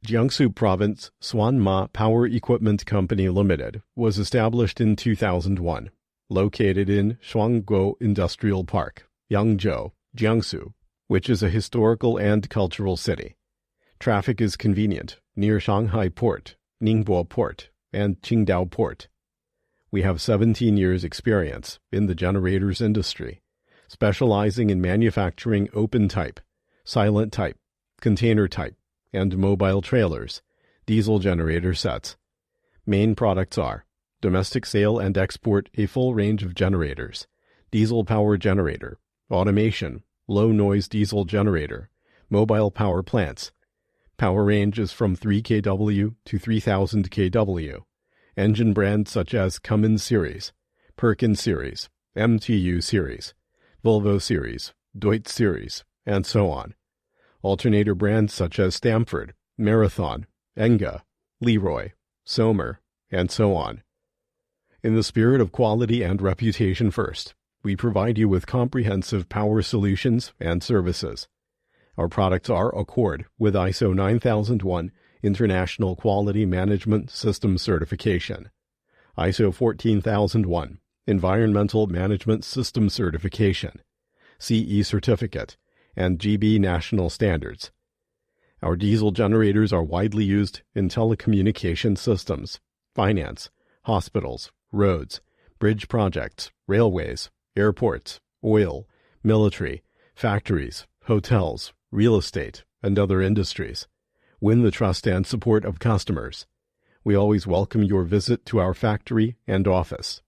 Jiangsu Province Swanma Power Equipment Company Limited was established in 2001, located in Shuangguo Industrial Park, Yangzhou, Jiangsu, which is a historical and cultural city. Traffic is convenient near Shanghai Port, Ningbo Port, and Qingdao Port. We have 17 years' experience in the generators industry, specializing in manufacturing open type, silent type, container type, and mobile trailers, diesel generator sets. Main products are domestic sale and export a full range of generators, diesel power generator, automation, low-noise diesel generator, mobile power plants. Power range is from 3 kW to 3000 kW. Engine brands such as Cummins Series, Perkins Series, MTU Series, Volvo Series, Deutz Series, and so on. Alternator brands such as Stamford, Marathon, Enga, Leroy, Somer, and so on. In the spirit of quality and reputation first, we provide you with comprehensive power solutions and services. Our products are Accord with ISO 9001 International Quality Management System Certification, ISO 14001 Environmental Management System Certification, CE Certificate, and GB National Standards. Our diesel generators are widely used in telecommunication systems, finance, hospitals, roads, bridge projects, railways, airports, oil, military, factories, hotels, real estate, and other industries. Win the trust and support of customers. We always welcome your visit to our factory and office.